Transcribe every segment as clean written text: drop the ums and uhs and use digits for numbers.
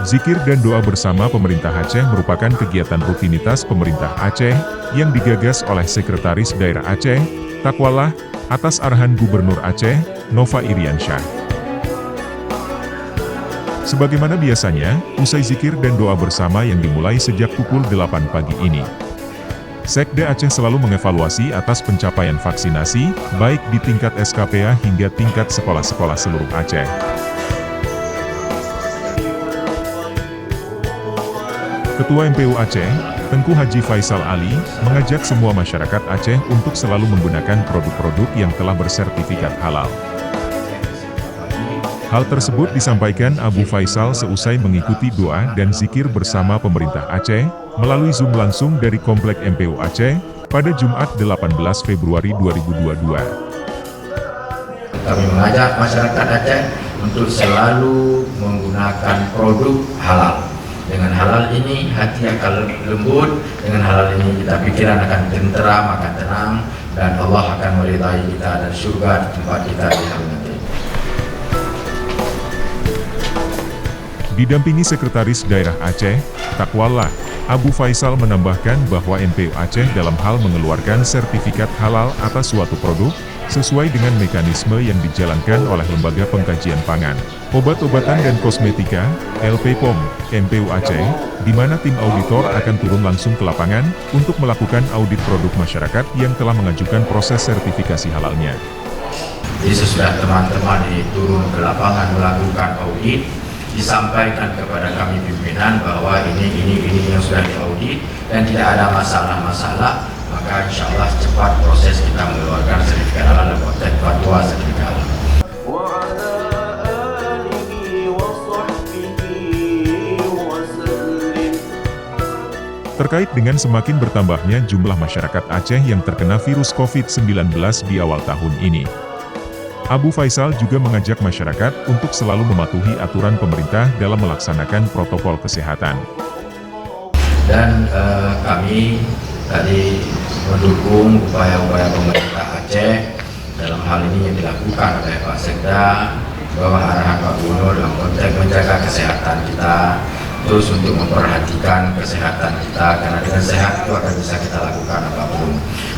Zikir dan doa bersama pemerintah Aceh merupakan kegiatan rutinitas pemerintah Aceh yang digagas oleh Sekretaris Daerah Aceh, Takwallah, atas arahan Gubernur Aceh, Nova Iriansyah. Sebagaimana biasanya, usai zikir dan doa bersama yang dimulai sejak pukul 8 pagi ini, Sekda Aceh selalu mengevaluasi atas pencapaian vaksinasi, baik di tingkat SKPA hingga tingkat sekolah-sekolah seluruh Aceh. Ketua MPU Aceh, Tengku Haji Faisal Ali, mengajak semua masyarakat Aceh untuk selalu menggunakan produk-produk yang telah bersertifikat halal. Hal tersebut disampaikan Abu Faisal seusai mengikuti doa dan zikir bersama pemerintah Aceh, melalui Zoom langsung dari Komplek MPU Aceh, pada Jumat 18 Februari 2022. Kami mengajak masyarakat Aceh untuk selalu menggunakan produk halal. Dengan halal ini hati akan lembut, dengan halal ini kita pikiran akan tenteram, akan tenang, dan Allah akan meridai kita dan surga tempat kita di hari nanti. Didampingi Sekretaris Daerah Aceh, Takwallah, Abu Faisal menambahkan bahwa MPU Aceh dalam hal mengeluarkan sertifikat halal atas suatu produk, sesuai dengan mekanisme yang dijalankan oleh Lembaga Pengkajian Pangan, Obat-obatan dan Kosmetika, LP-POM, MPU Aceh, di mana tim auditor akan turun langsung ke lapangan, untuk melakukan audit produk masyarakat yang telah mengajukan proses sertifikasi halalnya. Jadi sesudah teman-teman turun ke lapangan melakukan audit, disampaikan kepada kami pimpinan bahwa ini yang sudah diaudit dan tidak ada masalah-masalah, maka insya Allah cepat proses kita mengeluarkan sertifikat halal dan konteks fatwa sertifikat halal. Terkait dengan semakin bertambahnya jumlah masyarakat Aceh yang terkena virus COVID-19 di awal tahun ini, Abu Faisal juga mengajak masyarakat untuk selalu mematuhi aturan pemerintah dalam melaksanakan protokol kesehatan. Dan kami tadi mendukung upaya-upaya pemerintah Aceh dalam hal ini yang dilakukan oleh Pak Sekda, bahwa arahan Pak Gubernur dalam konteks menjaga kesehatan kita, terus untuk memperhatikan kesehatan kita, karena dengan sehat itu akan bisa kita lakukan apapun.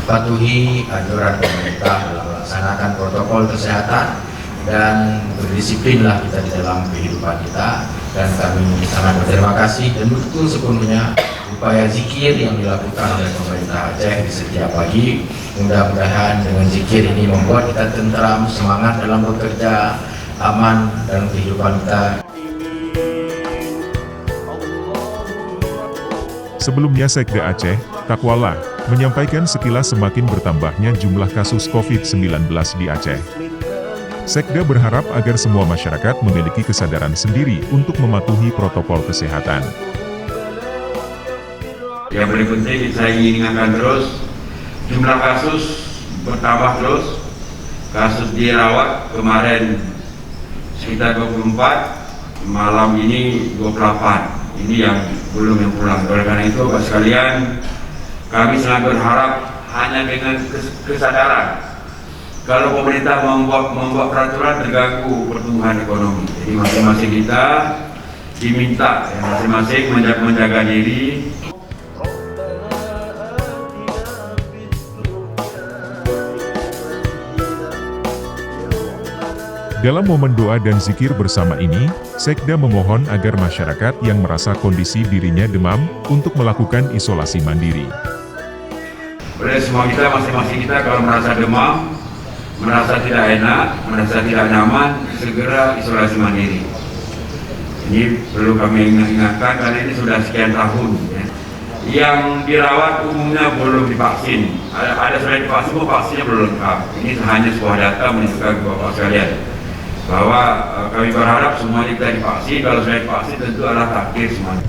Patuhi anjuran pemerintah dalam melaksanakan protokol kesehatan dan berdisiplinlah kita di dalam kehidupan kita. Dan kami sangat berterima kasih dan mendukung sepenuhnya upaya zikir yang dilakukan oleh pemerintah Aceh di setiap pagi. Mudah-mudahan dengan zikir ini membuat kita tenteram, semangat dalam bekerja, aman dalam kehidupan kita. Sebelumnya Sekda Aceh, Takwallah, menyampaikan sekilas semakin bertambahnya jumlah kasus COVID-19 di Aceh. Sekda berharap agar semua masyarakat memiliki kesadaran sendiri untuk mematuhi protokol kesehatan. Yang berikutnya saya ingin ingatkan terus, jumlah kasus bertambah terus. Kasus dirawat kemarin sekitar 24, malam ini 28. Ini yang belum yang pulang. Oleh karena itu, Bapak sekalian, kami sangat berharap hanya dengan kesadaran. Kalau pemerintah membuat peraturan, terganggu pertumbuhan ekonomi. Jadi masing-masing kita diminta, masing-masing menjaga diri. Dalam momen doa dan zikir bersama ini, Sekda memohon agar masyarakat yang merasa kondisi dirinya demam, untuk melakukan isolasi mandiri. Oleh semua kita, masing-masing kita kalau merasa demam, merasa tidak enak, merasa tidak nyaman, segera isolasi mandiri. Ini perlu kami ingatkan karena ini sudah sekian tahun. Ya. Yang dirawat umumnya belum divaksin. Ada sudah divaksin, vaksinnya belum lengkap. Ini hanya sebuah data menunjukkan kepada Bapak sekalian bahwa kami berharap semuanya kita divaksin. Kalau sudah divaksin tentu adalah takdir semuanya.